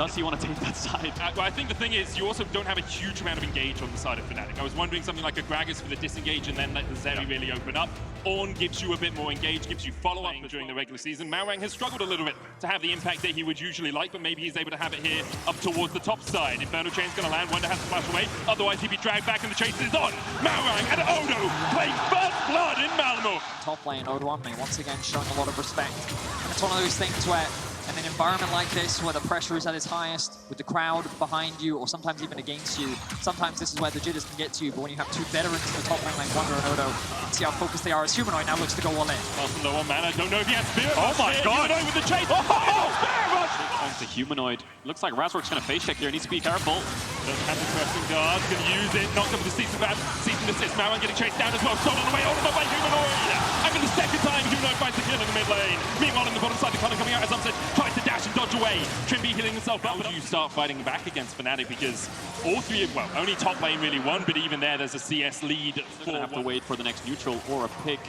does he want to take that side? Well, I think the thing is, you also don't have a huge amount of engage on the side of Fnatic. I was wondering something like a Gragas for the disengage and then let the Zeri really open up. Ornn gives you a bit more engage, gives you follow-up during the regular season. Maoran has struggled a little bit to have the impact that he would usually like, but maybe he's able to have it here up towards the top side. Inferno Chain's going to land, Wonder has to flash away, otherwise he'd be dragged back and the chase is on. Maoran and Odo playing first blood in Malamute. Top lane, Odo once again showing a lot of respect. And it's one of those things where in an environment like this, where the pressure is at its highest, with the crowd behind you, or sometimes even against you, sometimes this is where the jitters can get to you. But when you have two veterans in the top lane like Wonder and Odo, see how focused they are as Humanoid now looks to go all in. Awesome, low on mana, don't know if he has Spirit. Oh my god! Humanoid with the chase! Oh, Spirit Rush! Onto Humanoid. Looks like Razork's going to face check there, needs to be careful. Doesn't have the pressing guards, can use it, knocked up with the cease and desist. Maoran getting chased down as well, stolen away, all by Humanoid! And for the second time, Humanoid finds the kill in the mid lane. Meanwhile, on the bottom side, the Connor coming out as Upset tries to dash and dodge away. Trimby healing himself up. How do you start fighting back against Fnatic? Because all three, well, only top lane really won, but even there's a CS lead. They're going to have to wait for the next neutral or a pick.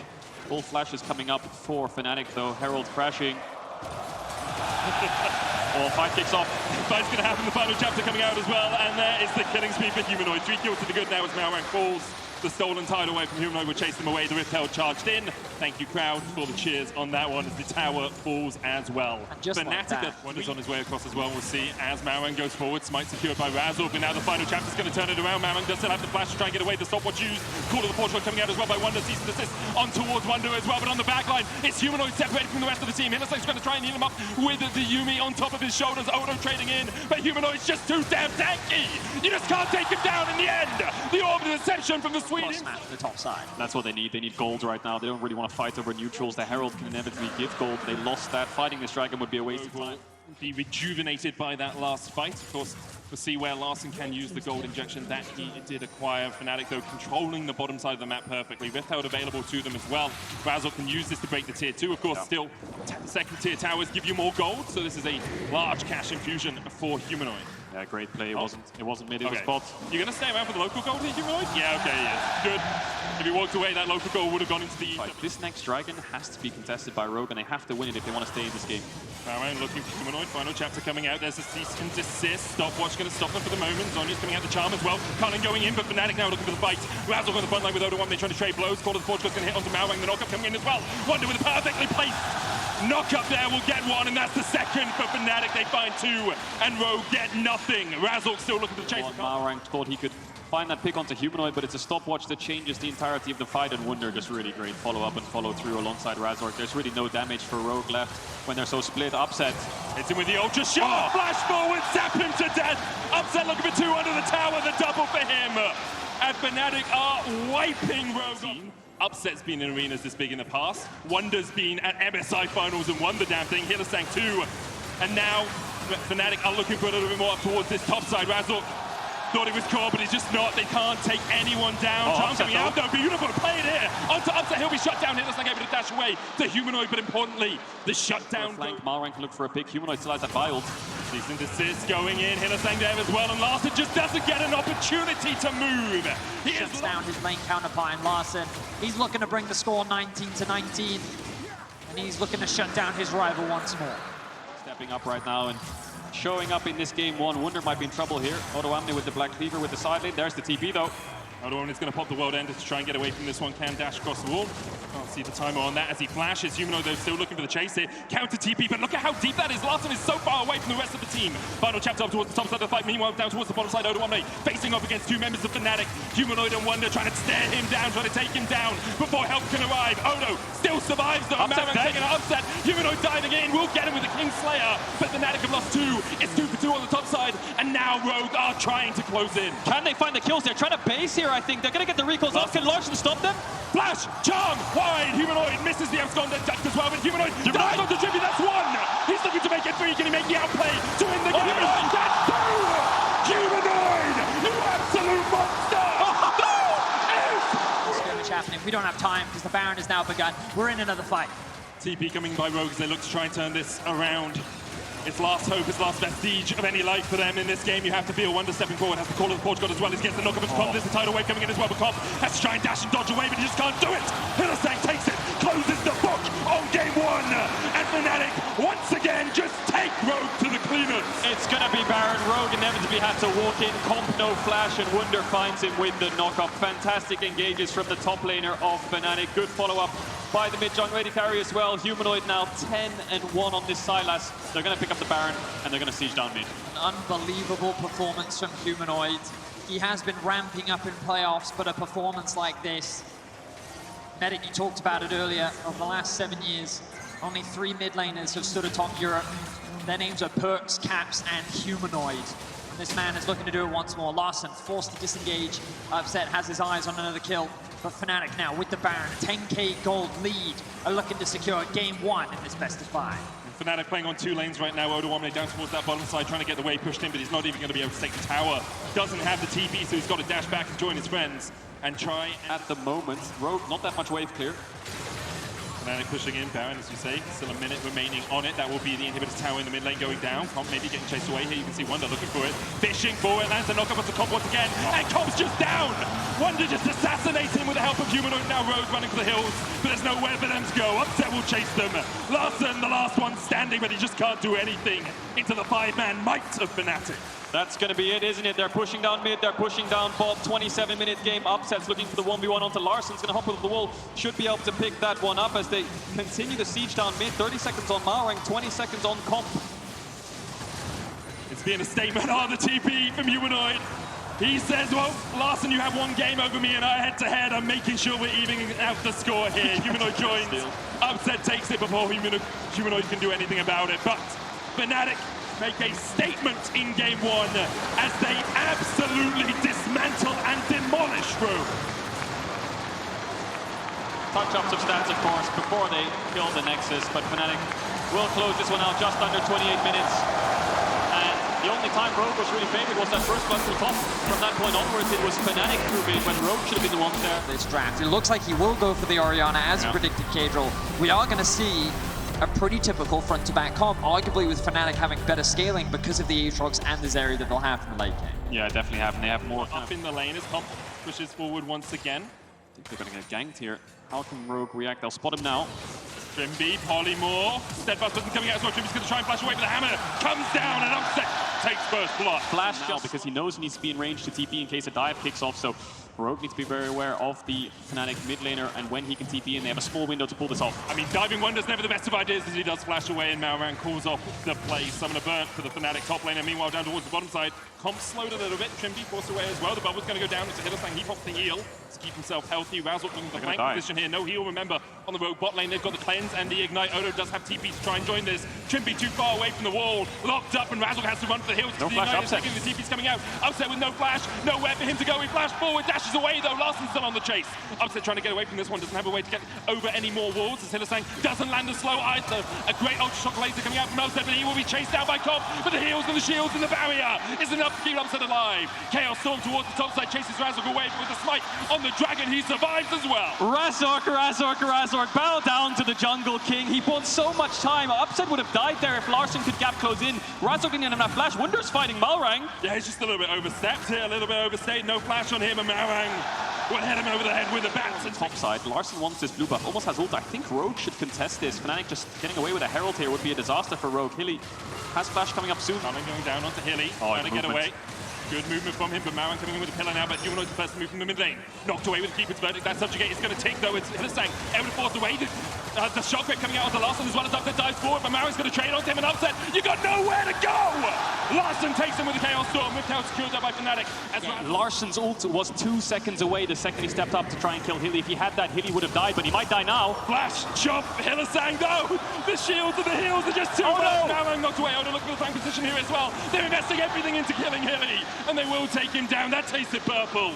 Full flash is coming up for Fnatic, though. Herald crashing. Oh, fight kicks off. Fight's going to happen, the final chapter coming out as well, and there is the killing spree for Humanoid. 3 kills to the good now as Maoran falls. The stolen tide away from Humanoid will chase them away. The Rift Held charged in. Thank you, crowd, for the cheers on that one as the tower falls as well. Fnatic Wonders on his way across as well. We'll see as Maoran goes forward. Smite secured by Razork, but now the final chapter's going to turn it around. Maoran does still have the flash to try and get away. The stopwatch used. Call of the Portugal coming out as well by Wonder. Cease and desist on towards Wonder as well, but on the back line, it's Humanoid separated from the rest of the team. Hillesang's going to try and heal him up with the Yumi on top of his shoulders. Odo trading in, but Humanoid's just too damn tanky. You just can't take him down in the end. The Orb of Deception from the Swede. The top side. That's what they need. They need gold right now. They don't really want to fight over neutrals. The Herald can inevitably give gold. They lost that. Fighting this dragon would be a waste of time. Be rejuvenated by that last fight. Of course, we'll see where Larssen can use the gold injection that he did acquire. Fnatic, though, controlling the bottom side of the map perfectly. Rift Held available to them as well. Razork can use this to break the tier 2. Of course, still, second tier towers give you more gold, so this is a large cash infusion for Humanoid. Yeah, great play. It wasn't made in the spot. You're going to stay around for the local gold here, Humanoid? Yeah, okay, yeah. Good. If he walked away, that local gold would have gone into the... This next dragon has to be contested by Rogue, and they have to win it if they want to stay in this game. Maoran looking for Humanoid. Final chapter coming out. There's a cease and desist. Stopwatch going to stop them for the moment. Zonya's coming out the charm as well. Cullen going in, but Fnatic now looking for the fight. Razork on the front line with Odo 1. They're trying to trade blows. Call of the Portugal's going to hit onto Maoran. The knockup coming in as well. Wonder with a perfectly placed knock-up there will get one, and that's the second for Fnatic. They find 2, and Rogue get nothing. Razork still looking for the chase. Maoran thought he could find that pick onto Humanoid, but it's a stopwatch that changes the entirety of the fight, and Wonder just really great follow-up and follow-through alongside Razork. There's really no damage for Rogue left when they're so split. Upset. Hits him with the ultra shot. Flash forward, zap him to death. Upset looking for 2 under the tower, the double for him. And Fnatic are wiping Rogue. Upset's been in arenas this big in the past. Wonder's been at MSI finals and won the damn thing. Hillesang too. And now Fnatic are looking for a little bit more up towards this top side. Razork thought he was caught, but he's just not. They can't take anyone down. Charm coming out though. Beautiful to play it here. Onto Upset, he'll be shut down. Hillesang able to dash away to Humanoid, but importantly, the shutdown. Flank, Maoran can look for a pick. Humanoid still has that Wild. Cease and desist going in. Hillesang there as well, and Larssen just doesn't get an opportunity to move. He shuts down his main counterpart in Larssen. He's looking to bring the score 19-19, and he's looking to shut down his rival once more. Stepping up right now and showing up in this game 1. Wonder might be in trouble here. Odo Amni with the Black Cleaver with the side lane. There's the TP though. Odo Amni's going to pop the World Ender to try and get away from this one. Can dash across the wall. Can't see the timer on that as he flashes. Humanoid though still looking for the chase here. Counter TP, but look at how deep that is. Larssen is so far away from the rest of the team. Final chapter up towards the top side of the fight. Meanwhile, down towards the bottom side, Odo Amni facing off against 2 members of Fnatic. Humanoid and Wonder trying to stare him down, trying to take him down before help can arrive. Odo still survives though. Maoran taking an upset. Humanoid diving in. We'll get him with the Kingslayer, but Fnatic have lost 2. It's 2 for 2 on the top side, and now Rogue are trying to close in. Can they find the kills? They're trying to base here, I think. They're going to get the recalls off. Can Larssen stop them? Flash! Charm! Wide! Humanoid misses the abscond and ducked as well, but Humanoid dives onto Jimmy. That's 1! He's looking to make it 3. Can he make the outplay to win the game? That's 2! Humanoid! You absolute monster! Skirmish happening. We don't have time because the Baron has now begun. We're in another fight. TP coming by Rogue as they look to try and turn this around. It's last hope, it's last vestige of any life for them in this game. You have to feel Wonder stepping forward, has the call of the Portugal as well. He gets the knock of his Cobb. There's the tidal wave coming in as well, but Cobb has to try and dash and dodge away, but he just can't do it. Hillesang takes it, closes the book on game 1. And Fnatic once again just take Rogue to the cleaners. It's going to be Baron. Rogue inevitably had to walk in. Comp no flash, and Wunder finds him with the knock-up. Fantastic engages from the top laner of Fnatic. Good follow-up by the mid-jungle AD carry as well. Humanoid now 10-1 on this Sylas. They're going to pick up the Baron, and they're going to siege down mid. An unbelievable performance from Humanoid. He has been ramping up in playoffs, but a performance like this, Fnatic, you talked about it earlier, over the last 7 years, only 3 mid laners have stood atop Europe. Their names are Perks, Caps, and Humanoid. And this man is looking to do it once more. Larssen forced to disengage. Upset has his eyes on another kill. But Fnatic now with the Baron, a 10k gold lead, are looking to secure game 1 in this best of 5. Fnatic playing on 2 lanes right now. Odoamne down towards that bottom side, trying to get the wave pushed in, but he's not even going to be able to take the tower. Doesn't have the TP, so he's got to dash back and join his friends and try. At the moment, Rogue, not that much wave clear. Fnatic pushing in, Baron, as you say, still a minute remaining on it. That will be the inhibitor tower in the mid lane going down. Comp maybe getting chased away here. You can see Wunder looking for it. Fishing for it, lands a knock-up onto Comp once again, and Comp's just down! Wunder just assassinates him with the help of Humanoid. Now Rogue running for the hills, but there's nowhere for them to go. Upset will chase them. Larssen, the last one standing, but he just can't do anything into the 5-man might of Fnatic. That's going to be it, isn't it? They're pushing down mid, they're pushing down bot. 27-minute game. Upset's looking for the 1v1 onto Larssen's going to hop over the wall. Should be able to pick that one up as they continue the siege down mid. 30 seconds on Malrang, 20 seconds on Comp. It's been a statement on the TP from Humanoid. He says, well, Larssen, you have 1 game over me, and I head-to-head, I'm making sure we're evening out the score here. Humanoid joins. Upset takes it before Humanoid can do anything about it. But Fnatic make a statement in game 1 as they absolutely dismantle and demolish Rogue. Touch-ups of stats, of course, before they kill the Nexus, but Fnatic will close this one out just under 28 minutes. And the only time Rogue was really favored was that first blood to the top. From that point onwards, it was Fnatic through mid when Rogue should have been the one there. This draft, it looks like he will go for the Orianna as predicted, Kadril. We are going to see a pretty typical front-to-back comp, arguably with Fnatic having better scaling because of the Aatrox and the Zeri that they'll have from the late game. Yeah, definitely have, and they have more. Up in the lane as Comp pushes forward once again. I think they're going to get ganked here. How can Rogue react? They'll spot him now. Trimby, Polymore, Steadfast doesn't coming out as well. Trimby's going to try and flash away, but the hammer comes down and Upset takes first blood. Flash now because he knows he needs to be in range to TP in case a dive kicks off, so Rogue needs to be very aware of the Fnatic mid laner and when he can TP in. They have a small window to pull this off. I mean, diving Wunder's never the best of ideas as he does flash away, and Malrang calls off the play. Summoner burnt for the Fnatic top laner. Meanwhile, down towards the bottom side, Comp slowed a little bit. Trimby forced away as well. The bubble's going to go down into Hillersang. He pops the heal to keep himself healthy. Razzle in the flank position here. No heal, remember, on the Rogue bot lane. They've got the cleanse and the ignite. Odo does have TP to try and join this. Trimby too far away from the wall. Locked up, and Razzle has to run for the heals. No flash, Upset. The TP's coming out. Upset with no flash. Nowhere for him to go. He flashed forward, dashes away though. Larsen's still on the chase. Upset trying to get away from this one. Doesn't have a way to get over any more walls as Hillersang doesn't land a slow either. A great ultra shock laser coming out from Upset, but he will be chased down by Comp. But the heals and the shields and the barrier is enough to keep Upset alive. Chaos Storm towards the top side, chases Razork away, but with the smite on the dragon, he survives as well. Razork, bow down to the Jungle King. He bought so much time. Upset would have died there if Larssen could gap close in. Razork didn't have enough flash. Wunder's fighting Malrang. Yeah, he's just a little bit overstepped here, a little bit overstayed. No flash on him, and Malrang will hit him over the head with a bat. Top side, Larssen wants this blue buff, almost has ult. I think Rogue should contest this. Fnatic just getting away with a Herald here would be a disaster for Rogue. Hilly has flash coming up soon. Coming going down onto Hilly, trying to get away. Good movement from him, but Malrang coming in with a pillar now, but Humanoid's the first move from the mid lane. Knocked away with Keeper's Verdict. That subjugate is going to take, though. It's Hillersang able to force away. The shock rate coming out of the Larssen as well as Upset dives forward, but Malrang's going to trade onto him and Upset. You got nowhere to go! Larssen takes him with the Chaos Storm. Rift out secured there by Fnatic. Larssen's ult was 2 seconds away the second he stepped up to try and kill Hilly. If he had that, Hilly would have died, but he might die now. Flash, chop, Hillersang though! The shields and the heals are just too much. Malrang knocked away. Odo looking for the flank position here as well. They're investing everything into killing Hilly, and they will take him down. That tasted purple.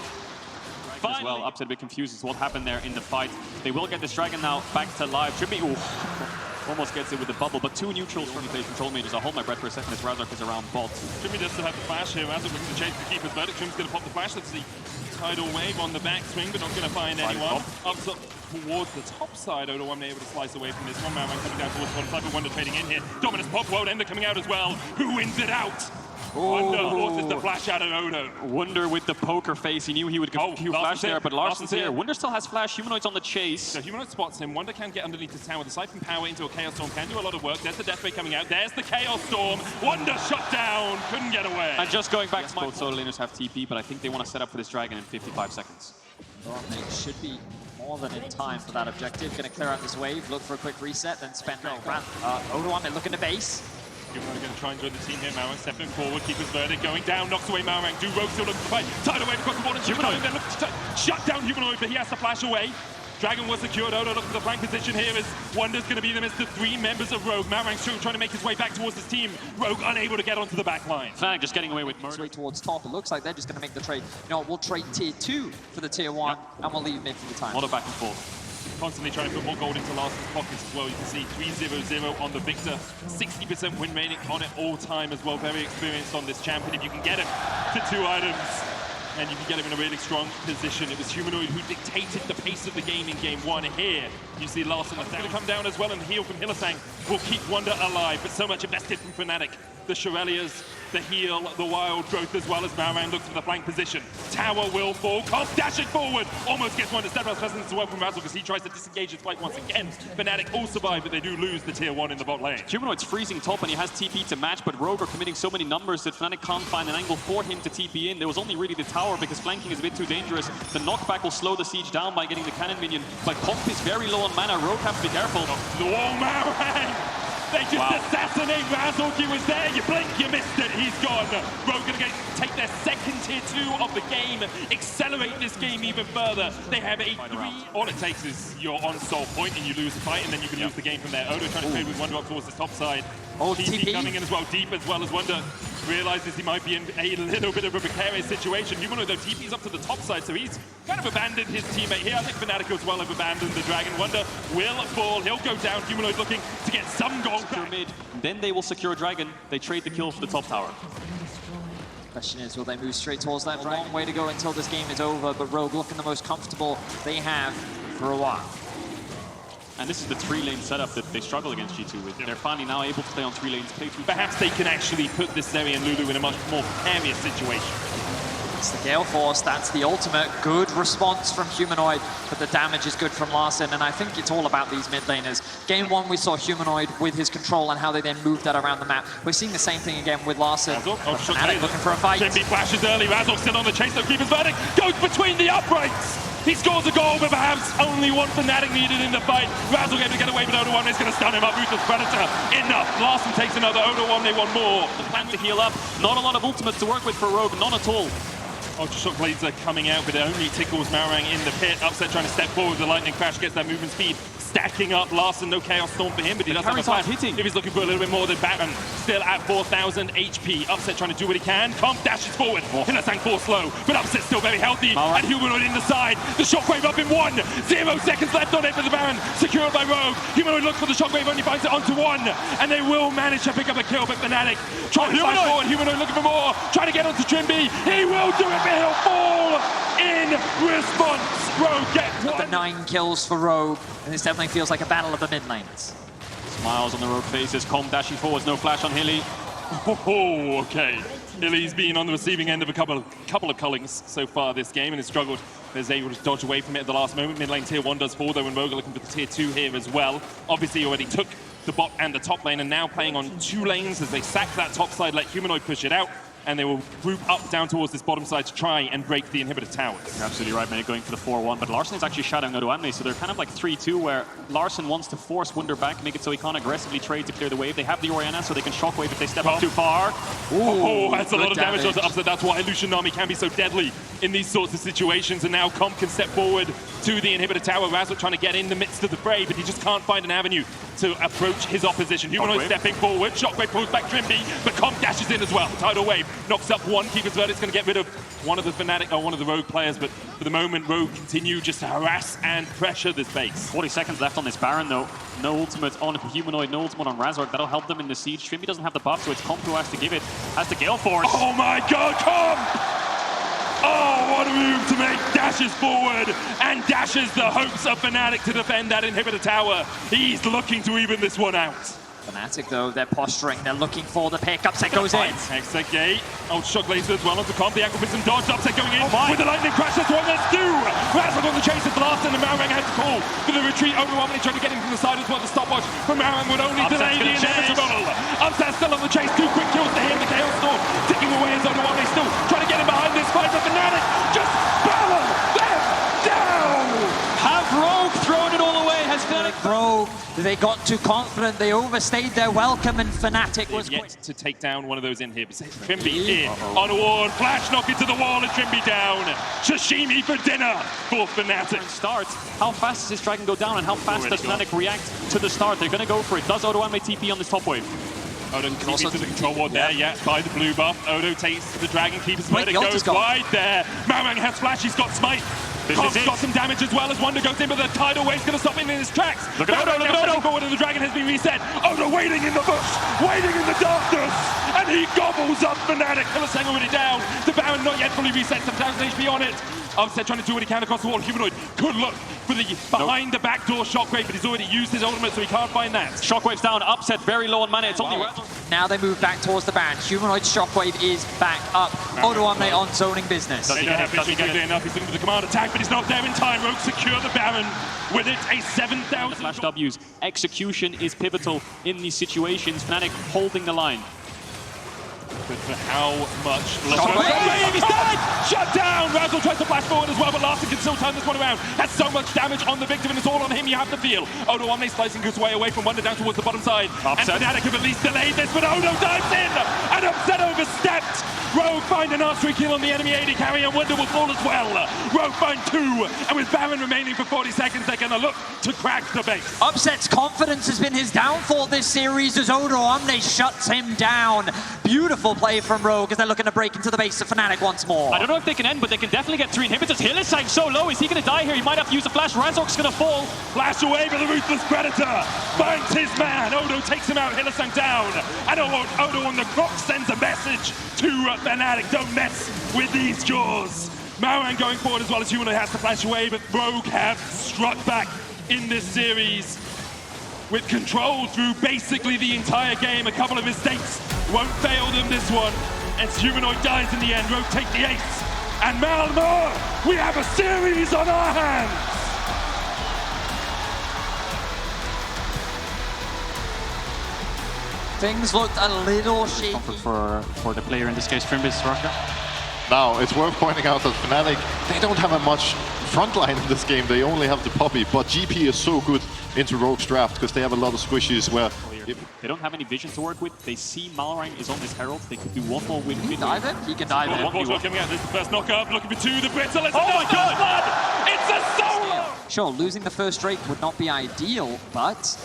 As well, Upset a bit confused as to what happened there in the fight. They will get this dragon now back to life. Trimby, almost gets it with the bubble, but 2 neutrals from the control mages. I'll hold my breath for a second as Razork is around bot. Trimby does still have the flash here. Razork looking to chase the Keeper's Verdict. Trimby's going to pop the flash. Let's see. Tidal wave on the backswing, but not going to find anyone. Up towards the top side, Odoamne able to slice away from this one. Malrang coming down towards the bottom side, but Wunder trading in here. Dominus pop, World Ender coming out as well. Who wins it out? Wonder forces the flash out of Odo. Wunder with the poker face. He knew he would go flash there, but Larsen's here. Wunder still has flash. Humanoid's on the chase. So Humanoid spots him. Wonder can get underneath his tower. The Siphon Power into a Chaos Storm can do a lot of work. There's the Death Ray coming out. There's the Chaos Storm. Wonder shut down. Couldn't get away. And just going back to both solo laners have TP, but I think they want to set up for this dragon in 55 seconds. Well, they should be more than in time for that objective. Going to clear out this wave, look for a quick reset, then spend that round. Odo looking to base. Humanoid going to try and join the team here. Maurang stepping forward, keep his verdict going down, knocks away Maurang. Do Rogue still looking to fight? Tidal Wave across the board, and Humanoid then looks to shut down Humanoid, but he has to flash away. Dragon was secured. Odo looking for the flank position here as Wonder's going to be the midst of 3 members of Rogue. Maurang's still trying to make his way back towards his team. Rogue unable to get onto the back line. Fnatic just getting away with murder. Straight towards top. It looks like they're just going to make the trade. You know, we'll trade tier 2 for the tier 1, and we'll leave mid for the time. A lot of back and forth. Constantly trying to put more gold into Larsen's pockets as well. You can see 3-0-0 on the Victor. 60% win rating on it all time as well. Very experienced on this champion. If you can get him to 2 items, and you can get him in a really strong position. It was Humanoid who dictated the pace of the game in game 1. Here, you see Larsen going to come down as well, and the heal from Hylissang will keep Wonder alive, but so much invested from Fnatic. The Shurelias, the heal, the wild growth, as well as Maurang looks for the flank position. Tower will fall, Comp dashing forward, almost gets one to step out presence as well from Razzle because he tries to disengage his fight once again. Fnatic all survive, but they do lose the tier 1 in the bot lane. Humanoid's freezing top and he has TP to match, but Rogue are committing so many numbers that Fnatic can't find an angle for him to TP in. There was only really the tower because flanking is a bit too dangerous. The knockback will slow the siege down by getting the cannon minion, but Comp is very low on mana. Rogue have to be careful. Oh, Maurang! They just assassinate Razzle. He was there. You blink, you missed it. He's gone. Rogue gonna take their second tier 2 of the game, accelerate this game even further. They have a 3. All it takes is you're on soul point and you lose the fight, and then you can lose the game from there. Odo trying to trade with Wonder up towards the top side. TP coming in as well, deep as well as Wonder realizes he might be in a little bit of a precarious situation. Humanoid though TP's up to the top side, so he's kind of abandoned his teammate here. I think Fnatic as well have abandoned the Dragon. Wonder will fall. He'll go down. Humanoid looking to get some gold back. Mid. Then they will secure Dragon. They trade the kill for the top tower. Question is, will they move straight towards that Dragon? A long way to go until this game is over, but Rogue looking the most comfortable they have for a while. And this is the 3-lane setup that they struggle against G2 with. They're finally now able to play on 3 lanes, play through. Perhaps they can actually put this Zeri and Lulu in a much more precarious situation. It's the Gale Force, that's the ultimate. Good response from Humanoid, but the damage is good from Larsen, and I think it's all about these mid laners. Game 1, we saw Humanoid with his control and how they then moved that around the map. We're seeing the same thing again with Larsen. Fnatic looking for a fight. Jimmy flashes early, Razzle still on the chase, though keeper's verdict goes between the uprights. He scores a goal, but perhaps only one Fnatic needed in the fight. Razzle able to get away, but Odo Omne is going to stun him up. Ruthless Predator, enough. Larsen takes another, Odo Omne one more. The plan to heal up. Not a lot of ultimates to work with for Rogue, none at all. Ultra Shock Blades are coming out, but it only tickles Maurang in the pit. Upset trying to step forward. The Lightning Crash gets that movement speed. Stacking up. Larsen, no Chaos Storm for him, but he does have a flash. If he's looking for a little bit more than Baron, still at 4,000 HP. Upset trying to do what he can. Comp dashes forward. Hylissang falls slow, but Upset still very healthy. And Humanoid in the side. The Shockwave up in 1. 0 seconds left on it for the Baron. Secured by Rogue. Humanoid looks for the Shockwave, only finds it onto 1. And they will manage to pick up a kill, but Fnatic trying to flash forward. Humanoid looking for more. Trying to get onto Trimby. He will do it, but he'll fall in response. Rogue gets 1. The 9 kills for Rogue, and this definitely feels like a battle of the mid lanes. Smiles on the Rogue faces. Comp dashing forwards, no flash on Hilly. Oh, okay. Hilly's been on the receiving end of a couple of cullings so far this game and has struggled. Is able to dodge away from it at the last moment. Mid lane tier 1 does fall though, and Rogue are looking for the tier 2 here as well. Obviously already took the bot and the top lane and now playing on 2 lanes as they sack that top side, let Humanoid push it out. And they will group up down towards this bottom side to try and break the inhibitor towers. You're absolutely right, man. Going for the 4-1, but Larsen is actually shouting Odo Omne, so they're kind of like 3-2, where Larsen wants to force Wunder back, make it so he can't aggressively trade to clear the wave. They have the Orianna, so they can shockwave if they step up too far. Ooh, that's a lot of damage onto Upset. That's why Illusionami can be so deadly in these sorts of situations. And now Comp can step forward to the inhibitor tower. Razzle trying to get in the midst of the fray, but he just can't find an avenue to approach his opposition. Humanoid stepping forward. Shockwave pulls back Trimby, but Comp dashes in as well. Tidal Wave knocks up 1. Keeper's Verdict's going to get rid of one of the Fnatic, or one of the Rogue players, but for the moment, Rogue continue just to harass and pressure this base. 40 seconds left on this Baron, though. No ultimate on Humanoid, no ultimate on Razork. That'll help them in the siege. Trimby doesn't have the buff, so it's Comp who has to give it. Has the Gale Force. Oh my god, Comp! Oh, what a move to make. Dashes forward and dashes the hopes of Fnatic to defend that inhibitor tower. He's looking to even this one out. Fnatic, though, they're posturing, they're looking for the pick. Upset goes in. Exit gate. Oh, shock laser as well onto comp. The ankle fist and dodge. Upset going in with the lightning crash. That's what let's do. Razzle on the chase at last, and the Malrang has to call for the retreat. Overwhelmingly trying to get him from the side as well. The stopwatch from Malrang would only delay the inevitable. Upset still on the chase. 2 quick kills to him. The Chaos Storm ticking away as Overwhelmingly still trying to get him behind this fight. But Fnatic just barrel them down. Have Rogue thrown it all away? Has Fnatic... Rogue, they got too confident, they overstayed their welcome, and Fnatic was yet to take down one of those inhibs. Trimby in on a ward, flash knock into the wall, and Trimby down. Sashimi for dinner for Fnatic. Starts. How fast does this dragon go down, and how fast does Fnatic react to the start? They're going to go for it. Does Odoamne TP on this top wave? Odo can also to the control ward there, by the blue buff. Odo takes the dragon, keeps it goes wide there. Malrang has flash, he's got smite. Comp's got some damage as well as Wonder goes in, but the tidal wave's going to stop him in his tracks. Look at Odo, look at Odo! Forward and the dragon has been reset. Odo waiting in the bush, waiting in the darkness, and he gobbles up Fnatic. Hylissang already down. The Baron not yet fully reset, some 1000 HP on it. Upset trying to do what he can across the wall. Humanoid could look for the behind the back door Shockwave, but he's already used his ultimate, so he can't find that. Shockwave's down, Upset very low on mana. It's only now they move back towards the Baron. Humanoid Shockwave is back up. Odoamne on zoning business. They don't have vision quickly enough. He's looking for the command attack, but he's not there in time. Rogue secure the Baron with it. A 7,000 flash W's. Execution is pivotal in these situations. Fnatic holding the line. But for how much? Shockwave! He's dead! Shut down! Razzle tries to flash forward as well, but Larson can still turn this one around. Has so much damage on the victim, and it's all on him, you have to feel. Odoamne slicing his way away from Wonder down towards the bottom side. Upset. And Fnatic have at least delayed this, but Odo dives in! And Upset overstepped! Rogue find an archery kill on the enemy AD carry, and Wonder will fall as well. Rogue find 2, and with Baron remaining for 40 seconds, they're gonna look to crack the base. Upset's confidence has been his downfall this series as Odoamne shuts him down. Beautiful play from Rogue as they're looking to break into the base of Fnatic once more. I don't know if they can end, but they can definitely get 3 inhibitors. Hylissang so low, is he going to die here? He might have to use a flash. Razork's going to fall. Flash away, but the Ruthless Predator finds his man. Odo takes him out, Hylissang down. And Odo on the clock sends a message to Fnatic. Don't mess with these jaws. Malrang going forward as well as Humanoid has to flash away, but Rogue have struck back in this series with control through basically the entire game. A couple of mistakes won't fail them this one. As Humanoid dies in the end, Rogue take the ace. And Malmö, we have a series on our hands. Things looked a little shaky. Comfort for the player, in this case, Trimbis, Russia. Now, it's worth pointing out that Fnatic, they don't have a much frontline in this game. They only have the Poppy, but GP is so good into Rogue's draft because they have a lot of squishes where... They don't have any vision to work with. They see Malrang is on this Herald. They could do one more with He can dive it. He can dive it. One coming out. This is the first knockup. Looking for 2. The Brittle. Oh my God! It's a solo! Sure, losing the first Drake would not be ideal, but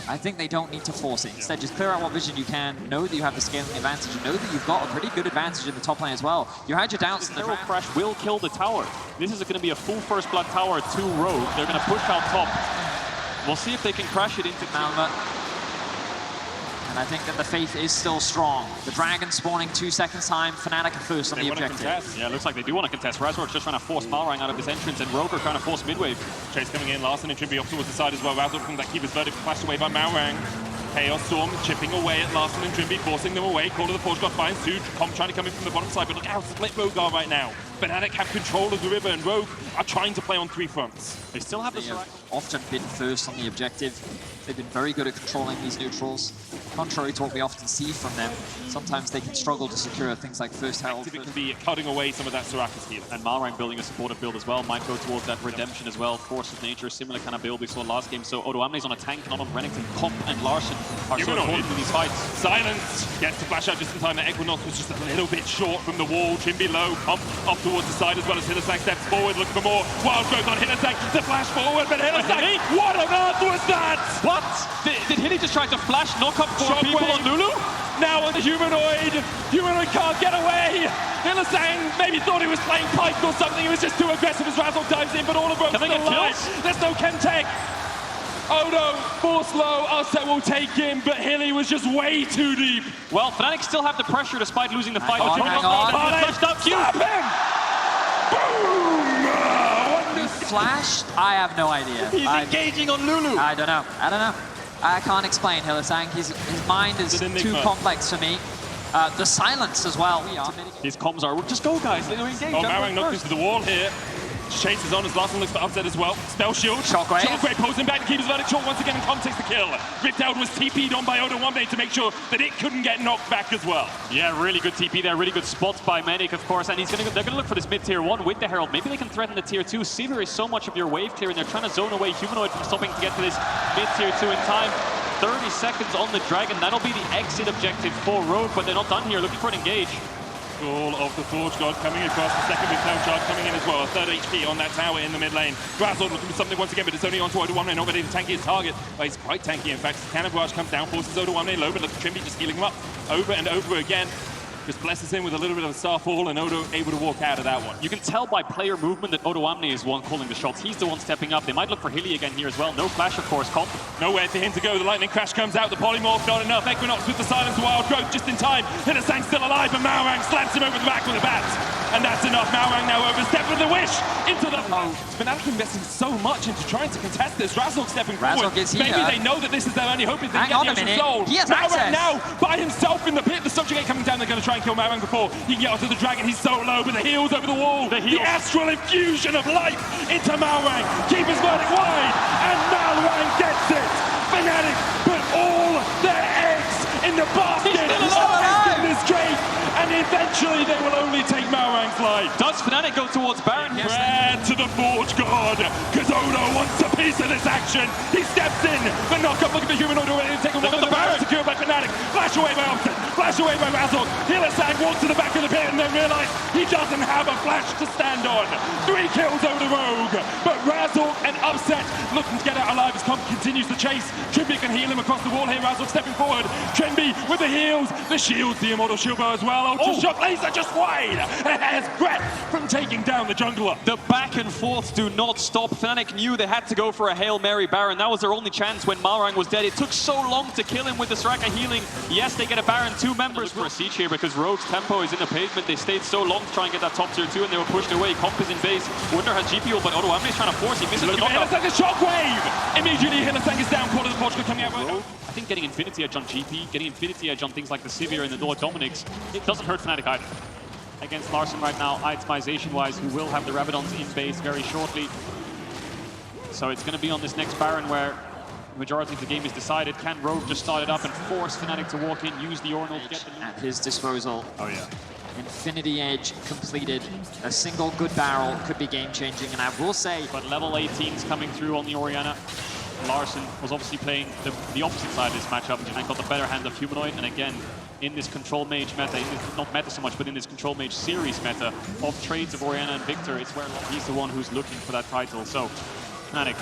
I think they don't need to force it. Instead, just clear out what vision you can. Know that you have the scaling advantage. Know that you've got a pretty good advantage in the top lane as well. You had your doubts in the Herald crash will kill the tower. This is going to be a full first blood tower to Rogue. They're going to push out top. We'll see if they can crash it into Malmö. And I think that the faith is still strong. The dragon spawning 2 seconds time. Fnatic are first on the objective. Yeah, it looks like they do want to contest. Razork's just trying to force Malrang out of his entrance, and Rogue are trying to force midwave. Chase coming in, Larson and Trimby off towards the side as well. Razork from that keeper's verdict flashed away by Malrang. Chaos Storm chipping away at Larson and Trimby, forcing them away. Call of the Forge God finds 2. Comp trying to come in from the bottom side, but look how split Rogue are right now. Fnatic have control of the river, and Rogue are trying to play on 3 fronts. They still have They have often been first on the objective. They've been very good at controlling these neutrals. Contrary to what we often see from them, sometimes they can struggle to secure things like first Herald. It can be cutting away some of that Soraka's heal. And Malrang building a supportive build as well. Might go towards that redemption as well. Force of nature, similar kind of build we saw last game. So Odoamne's on a tank, not on Renekton. Comp and Larson are so important in these fights. Silence gets to flash out just in time. The Equinox was just a little bit short from the wall. Trimby low, Comp off towards the side as well as Hylissang steps forward, looking for more. Wild growth on Hylissang, the flash forward, but Hylissang, what on earth was that? What? Did Hilly just try to flash knock up 4 people on Lulu? Now on the Humanoid. Humanoid can't get away. Hylissang maybe thought he was playing Pike or something. He was just too aggressive as Razzle dives in, but all of Rogue's still alive. There's no Chemtech. Odo, force low, Upset will take him, but Hilly was just way too deep. Well, Fnatic still have the pressure despite losing the fight. Hang on. Stop him! Boom! Flash? I have no idea. He's engaging on Lulu. I don't know. I can't explain Hylissang. His mind is too complex for me. The silence as well. His comms are, just go guys, they're engaged. Oh, Marang knocked into the wall here. Chases on as last one looks for upset as well. Spell shield. Shockwave. Shockwave pulls him back and keeps Fnatic short once again, and Com takes the kill. Ripped out was TP'd on by Odo1 to make sure that it couldn't get knocked back as well. Yeah, really good TP there, really good spots by Fnatic, of course, and they're gonna look for this mid tier 1 with the Herald. Maybe they can threaten the tier 2. Sivir is so much of your wave clear, and they're trying to zone away Humanoid from stopping to get to this mid tier 2 in time. 30 seconds on the Dragon, that'll be the exit objective for Rogue, but they're not done here, looking for an engage. All of the Forge God coming across, the second big tower charge coming in as well. A third HP on that tower in the mid lane. Razzle looking for something once again, but it's only onto Odo1, not ready to tanky his target. But he's quite tanky, in fact. Cannon Barrage comes down, forces Odo1 low, but look at Trimby just healing him up over and over again. Just blesses him with a little bit of a starfall, and Odo able to walk out of that one. You can tell by player movement that Odo1 is the one calling the shots. He's the one stepping up. They might look for Hilly again here as well. No flash, of course, Comp. Nowhere for him to go. The lightning crash comes out. The polymorph, not enough. Equinox with the silence, wild growth just in time. Hylissang's still alive, but Maorang slams him over the back with a bat. And that's enough. Maorang now overstepped with the wish into the... Fnatic investing so much into trying to contest this. Razzle stepping forward. Maybe they know that this is their only hope if they can get the Ocean Soul. He has Maorang now by himself in the pit. The subjugate coming down. They're going to try and kill Maorang before he can get onto the Dragon. He's so low, but the heals over the wall. The astral infusion of life into Maorang. Keep his verdict wide, and Maorang gets it. Fnatic put all their eggs in the basket in this trade, and eventually they will only take Maorang's life. Does Fnatic go towards Baron? Yes. Prayer to the Forge God, because Odo wants a piece of this action. He steps in, the knock-up, look at the Humanoid already taken one, the Baron secured by Fnatic. Flash away by Upset, flash away by Razzle. Hylissang walks to the back of the pit and then realizes he doesn't have a flash to stand on. 3 kills over the Rogue, but Razzle and Upset looking to get out alive as Comp continues to chase. Trimby can heal him across the wall here. Razzle stepping forward. Trimby with the heals, the shields, the Immortal Shield Bow as well. Ultra Shock laser just wide. A hair's breadth from taking down the jungler. The back and forth do not stop. Fnatic knew they had to go for a Hail Mary Baron. That was their only chance when Maorang was dead. It took so long to kill him with the Soraka healing. Yes, they get a Baron. 2 members for a siege here because Rogue's tempo is in the pavement. They stayed so long to try and get that top tier 2 and they were pushed away. Comp is in base. Wunder has GP, but Odo1 is trying to force. He misses the knockup. Hylissang, a shockwave! Immediately Hylissang is down. Quarter of the Portugal coming out right now. I think getting Infinity Edge on GP, getting Infinity Edge on things like the Sivir and the Lord Dominix, it doesn't hurt Fnatic either. Against Larssen right now, itemization-wise, who will have the Rabadons in base very shortly. So it's going to be on this next Baron where the majority of the game is decided. Can Rogue just start it up and force Fnatic to walk in, use the Ornal to get the... At his disposal. Oh yeah. Infinity Edge completed. A single good barrel could be game-changing, and I will say... But level 18's coming through on the Orianna. Larssen was obviously playing the opposite side of this matchup and got the better hand of Humanoid. And again, in this Control Mage meta, not meta so much, but in this Control Mage series meta of trades of Orianna and Victor, it's where he's the one who's looking for that title. So, Fnatic,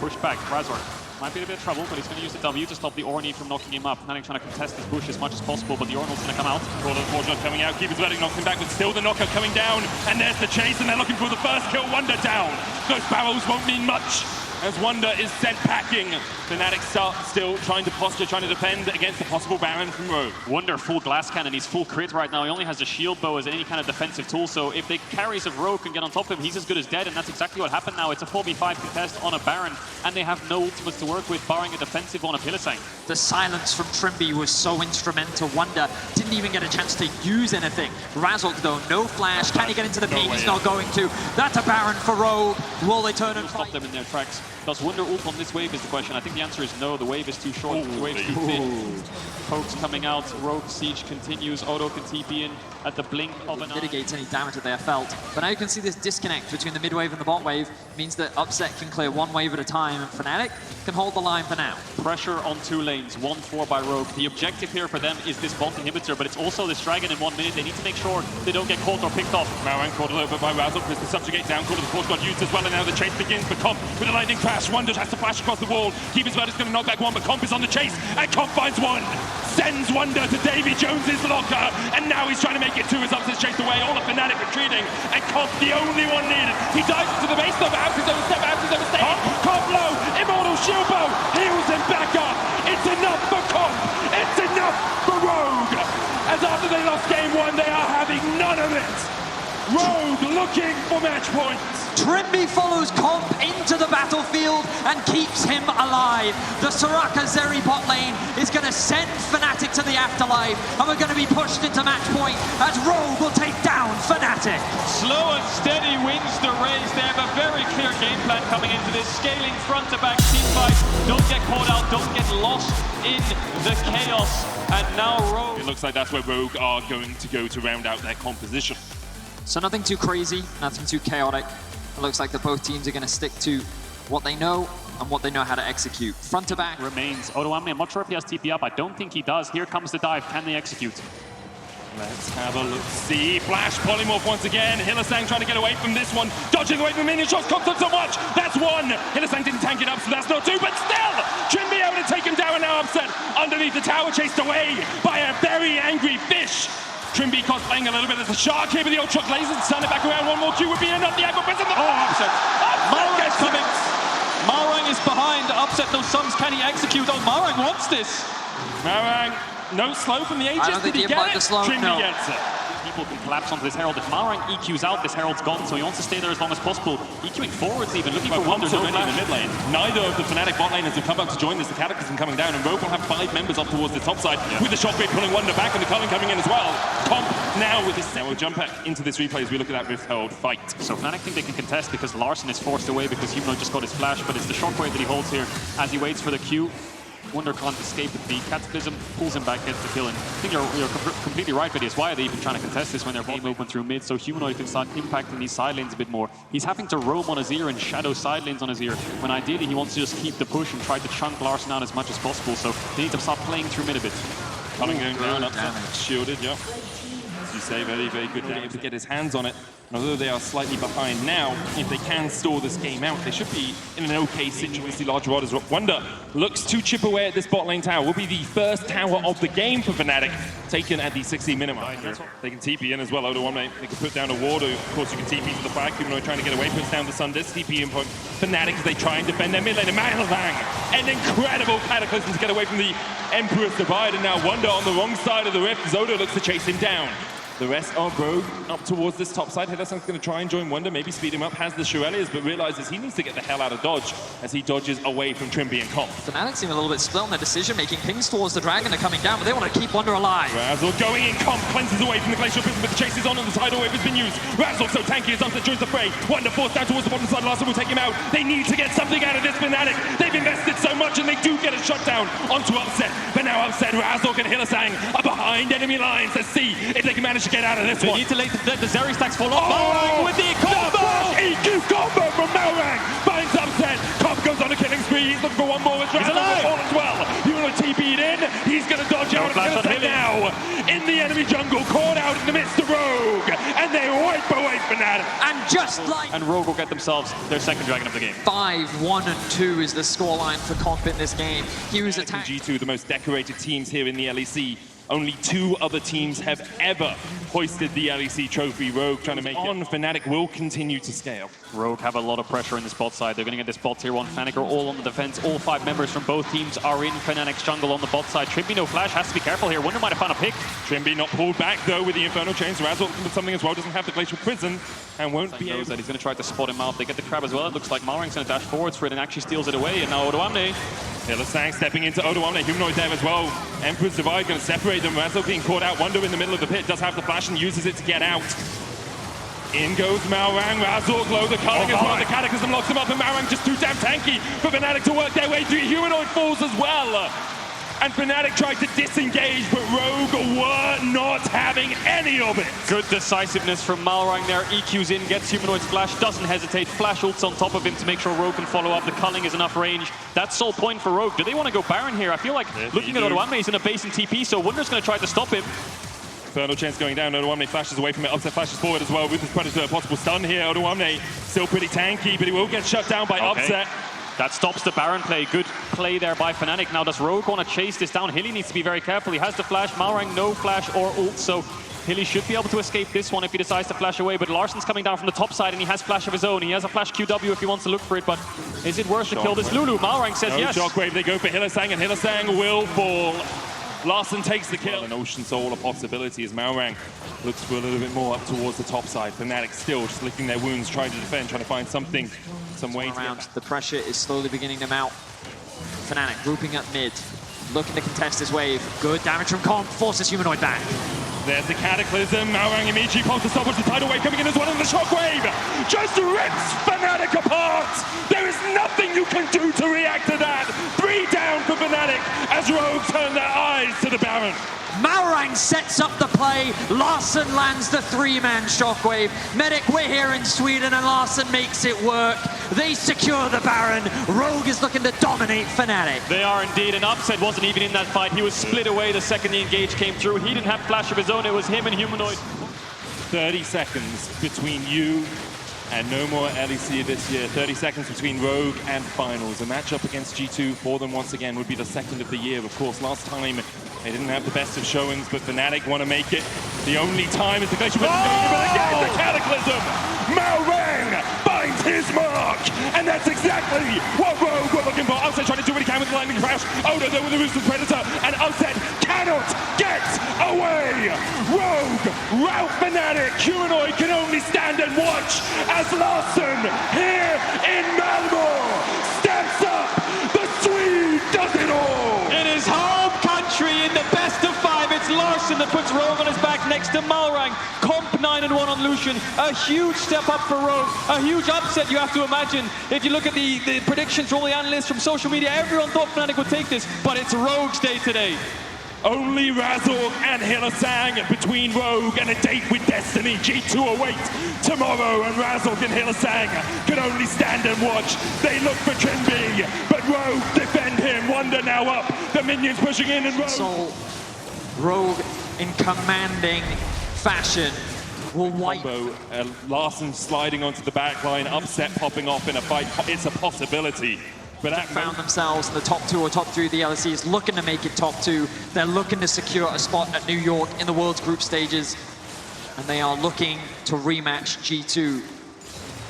push back. Razor might be in a bit of trouble, but he's going to use the W to stop the Ornn from knocking him up. Fnatic trying to contest this bush as much as possible, but the Ornal's going to come out. Quarter of the Forge God coming out, Keeper's verdict knocks him back, but still the knockout coming down. And there's the chase, and they're looking for the first kill. Wunder down. Those barrels won't mean much as Wunder is sent packing. Fnatic still trying to posture, trying to defend against the possible Baron from Rogue. Wunder full glass cannon, he's full crit right now. He only has a shield bow as any kind of defensive tool, so if the carries of Rogue can get on top of him, he's as good as dead, and that's exactly what happened now. It's a 4v5 contest on a Baron, and they have no ultimates to work with, barring a defensive on a Hylissang. The silence from Trimby was so instrumental. Wunder didn't even get a chance to use anything. Razzled though, no flash. Can he get into the pit? He's not going to. That's a Baron for Rogue. Will they turn and stop them in their tracks? Does Wunder ult on this wave is the question. I think the answer is no. The wave is too short. The wave is too thin. Pokes coming out. Rogue siege continues. Odo can TP in at the blink of an eye. Mitigates any damage that they have felt. But now you can see this disconnect between the mid wave and the bot wave means that Upset can clear one wave at a time, and Fnatic can hold the line for now. Pressure on 2 lanes. 1-4 by Rogue. The objective here for them is this bot inhibitor, but it's also this Dragon in 1 minute. They need to make sure they don't get caught or picked off. Maorang caught a little bit by Razzle, because the subjugate down, caught the Force God used as well, and now the chase begins. But Comp with a lightning crash. Wunder has to flash across the wall. Keeper's Verdict is going to knock back one, but Comp is on the chase, and Comp finds one. Sends Wunder to Davy Jones's locker, and now he's trying to make it 2 as Upset's chased away. All of Fnatic retreating, and Comp the only one needed. He dives into the base, step out his own step, out his own state. Comp low, Immortal Shield Bow, heals him back up. It's enough for Comp. It's enough for Rogue. As after they lost game 1, they are having none of it. Rogue looking for match points. Trimby follows Comp into the battlefield and keeps him alive. The Soraka Zeri bot lane is going to send Fnatic to the afterlife, and we're going to be pushed into match point as Rogue will take down Fnatic. Slow and steady wins the race. They have a very clear game plan coming into this. Scaling front to back team fight. Don't get caught out, don't get lost in the chaos. And now Rogue. It looks like that's where Rogue are going to go to round out their composition. So nothing too crazy, nothing too chaotic. It looks like that both teams are going to stick to what they know and what they know how to execute. Front to back. Remains Odoamne. I'm not sure if he has TP up. I don't think he does. Here comes the dive. Can they execute? Let's have a look. See, Flash polymorph once again. Hylissang trying to get away from this one. Dodging away from the minion shots. Comes up so much. That's one. Hylissang didn't tank it up, so that's not two. But still, Trimby able to take him down and now upset underneath the tower, chased away by a very angry fish. Trimby cosplaying a little bit as a shark here with the ultra lasers. Turn it back around. One more Q would be enough. The aggro present. Upset. Malrang's coming. Malrang is behind. Upset those sums. Can he execute? Oh, Malrang wants this. Malrang, no slow from the Aegis. I don't think Did he he applied get it? the slow, Trimby no. gets it. People can collapse onto this Herald. If Malrang EQs out, this Herald's gone, so he wants to stay there as long as possible. EQing forwards even, looking for Wonder, no flash in the mid lane. Neither of the Fnatic bot laners have come up to join this. The Cataclysm coming down, and Rogue will have 5 members up towards the top side, with the Shockwave pulling Wonder back and the Culling coming in as well. Comp now with his... Now we'll jump back into this replay as we look at that Rift Herald fight. So Fnatic think they can contest because Larson is forced away because Humanoid just got his flash, but it's the Shockwave that he holds here as he waits for the Q. Wonder can't escape with the Cataclysm, pulls him back, gets the kill. And I think you're completely right, but it's why are they even trying to contest this when they're ball movement through mid, so Humanoid can start impacting these side lanes a bit more. He's having to roam on Azir and shadow side lanes on Azir, when ideally he wants to just keep the push and try to chunk Larson out as much as possible, so they need to start playing through mid a bit. Coming down, up shielded, yep. As you say, very, very good damage to get his hands on it. And although they are slightly behind now, if they can stall this game out, they should be in an okay situation. Large Rod as Wonder looks to chip away at this bot lane tower. Will be the first tower of the game for Fnatic, taken at the 60-minute mark. They can TP in as well. Odoamne, they can put down a ward. Of course, you can TP to the flag. Humanoid trying to get away, puts down the Sun Disc. TP in point. Fnatic as they try and defend their mid lane. And Malrang, an incredible Cataclysm to get away from the Emperor's Divide. And now Wonder on the wrong side of the rift. Zoda looks to chase him down. The rest of Rogue up towards this top side. Hylissang's going to try and join Wonder, maybe speed him up, has the Shurelias, but realizes he needs to get the hell out of dodge as he dodges away from Trimby and Comp. Fnatic seem a little bit split on their decision-making. Pings towards the Dragon are coming down, but they want to keep Wonder alive. Razzle going in, Comp cleanses away from the Glacial Prison, but the chase is on and the tidal wave has been used. Razzle so tanky as Upset joins the fray. Wonder forced down towards the bottom side, Larson will take him out. They need to get something out of this Fnatic. They've invested so much and they do get a shutdown onto Upset. But now Upset, Razzle and Hylissang are behind enemy lines. Let's see if they can manage to get out of this one. To let the Zeri stacks fall off. Malrang with the combo! EQ combo from Malrang finds Upset. Comp goes on a killing spree. He's looking for one more with Razzle as well. You want to TP'd in. He's going to dodge out. Now in the enemy jungle, caught out in the midst of Rogue, and they wipe away Fnatic. And just like... And Rogue will get themselves their second dragon of the game. 5, 1, and 2 is the scoreline for Comp in this game. He was attacked. G2, the most decorated teams here in the LEC. Only 2 other teams have ever hoisted the LEC trophy. Rogue trying to make it on. Fnatic will continue to scale. Rogue have a lot of pressure in this bot side. They're going to get this bot tier 1. Fnatic are all on the defense. All 5 members from both teams are in Fnatic's jungle on the bot side. Trimby no flash, has to be careful here. Wonder might have found a pick. Trimby not pulled back though with the Infernal Chains. Razzle with something as well, doesn't have the Glacial Prison and won't be able that he's going to try to spot him out. They get the crab as well. It looks like Malrang's going to dash forwards for it and actually steals it away. And now Odoamne. Hylissang stepping into Odoamne. Humanoid there as well. Emperor's Divide going to separate them. Razzle being caught out. Wonder in the middle of the pit. Does have the flash and uses it to get out. In goes Malrang. Razzle glow the Culling as well. The Cataclysm locks him up and Malrang just too damn tanky for Fnatic to work their way through. Humanoid falls as well. And Fnatic tried to disengage, but Rogue were not having any of it. Good decisiveness from Malrang there. EQs in, gets Humanoid's flash, doesn't hesitate. Flash ults on top of him to make sure Rogue can follow up. The Culling is enough range. That's sole point for Rogue. Do they want to go Baron here? I feel like looking at Odoamne, he's in a base in TP, so Wonder's going to try to stop him. Infernal Chance going down. Odoamne flashes away from it. Upset flashes forward as well with his Predator. Possible stun here. Odoamne still pretty tanky, but he will get shut down by Upset. That stops the Baron play. Good play there by Fnatic. Now does Rogue want to chase this down? Hilly needs to be very careful. He has the flash. Malrang no flash or ult, so Hilly should be able to escape this one if he decides to flash away, but Larson's coming down from the top side and he has flash of his own. He has a flash QW if he wants to look for it, but is it worth to kill this Lulu? Malrang says yes. Shockwave, they go for Hylissang and Hylissang will fall. Larson takes the kill. And Ocean Soul a possibility as Malrang looks for a little bit more up towards the top side. Fnatic still just licking their wounds, trying to defend, trying to find something, some way to around. get back. The pressure is slowly beginning to mount. Fnatic grouping up mid, looking to contest his wave. Good damage from Comp, forces Humanoid back. There's the Cataclysm. Malrang immediately pops the stopwatch. The tidal wave coming in as well, and the shockwave just rips Fnatic apart. There is nothing you can do to react to that. 3 down for Fnatic as Rogue turn their eyes to the Baron. Malrang sets up the play. Larson lands the 3-man shockwave. Medic, we're here in Sweden, and Larson makes it work. They secure the Baron. Rogue is looking to dominate Fnatic. They are indeed. An Upset wasn't even in that fight. He was split away the second the engage came through. He didn't have flash of his own. It was him and Humanoid. 30 seconds between you and no more LEC this year. 30 seconds between Rogue and Finals. A matchup against G2 for them once again would be the second of the year. Of course, last time they didn't have the best of showings, but Fnatic want to make it. The only time is the Glacier, but again, the Cataclysm! Malrang finds his mark! And that's exactly what Rogue were looking for. Upset trying to do what he can with the lightning crash. Odo there with the Ruthless Predator, and Upset cannot get away! Rogue rout Fnatic. Humanoid can only stand and watch as Larson here in Malmö steps up. The Swede does it all! In his home country, in the best of 5, it's Larson that puts Rogue on his back next to Malrang. Comp 9-1 on Lucian. A huge step up for Rogue. A huge upset, you have to imagine. If you look at the predictions from all the analysts from social media, everyone thought Fnatic would take this, but it's Rogue's day today. Only Razorg and Hylissang between Rogue and a date with Destiny. G2 await tomorrow, and Razorg and Hylissang can only stand and watch. They look for Trinby, but Rogue defend him. Wonder now up. The minions pushing in, and Rogue. So, Rogue in commanding fashion will wipe. Larson sliding onto the back line, Upset popping off in a fight. It's a possibility. But that found themselves in the top 2 or top 3 of the LECs, looking to make it top 2. They're looking to secure a spot at New York in the World's Group Stages. And they are looking to rematch G2.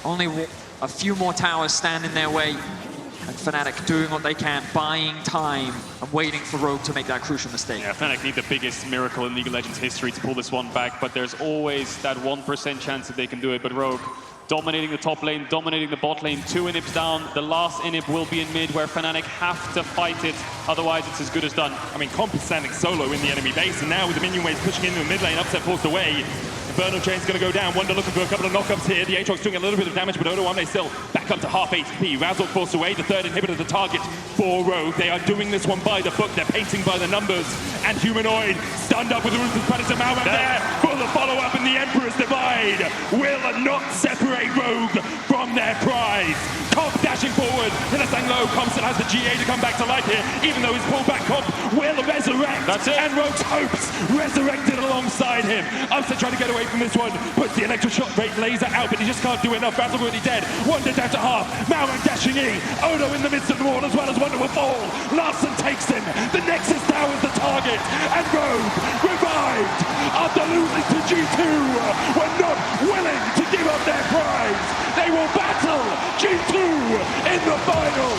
Only a few more towers stand in their way. And Fnatic doing what they can, buying time and waiting for Rogue to make that crucial mistake. Yeah, Fnatic need the biggest miracle in League of Legends history to pull this one back, but there's always that 1% chance that they can do it. But Rogue dominating the top lane, dominating the bot lane, 2 inhibs down. The last inhib will be in mid, where Fnatic have to fight it, otherwise it's as good as done. I mean, Comp is standing solo in the enemy base, and now with the minion waves pushing into the mid lane, Upset forced away. Infernal Chain's going to go down. Wonder looking for a couple of knockups here. The Aatrox doing a little bit of damage, but Odoamne still back up to half HP. Razorg forced away. The third inhibitor, the target for Rogue. They are doing this one by the book. They're painting by the numbers. And Humanoid stunned up with the Ruthless Predator. Malrang there for the follow-up, and the Emperor's Divide will not separate Rogue from their prize. Comp dashing forward. Hylissang low. Comp still has the GA to come back to life here, even though he's pulled back. Comp will resurrect. That's it. And Rogue's hopes resurrected alongside him. Upset trying to get away from this one. Puts the electro shot rate laser out, but he just can't do enough. Razorg already dead. Wonder down to half. Malrang dashing in. Odo in the midst of the wall, as well as Wonder will fall. Larson takes him. The Nexus Tower's the target. And Rogue revived after losing to G2 were not willing to give up their prize. They will battle G2 in the final.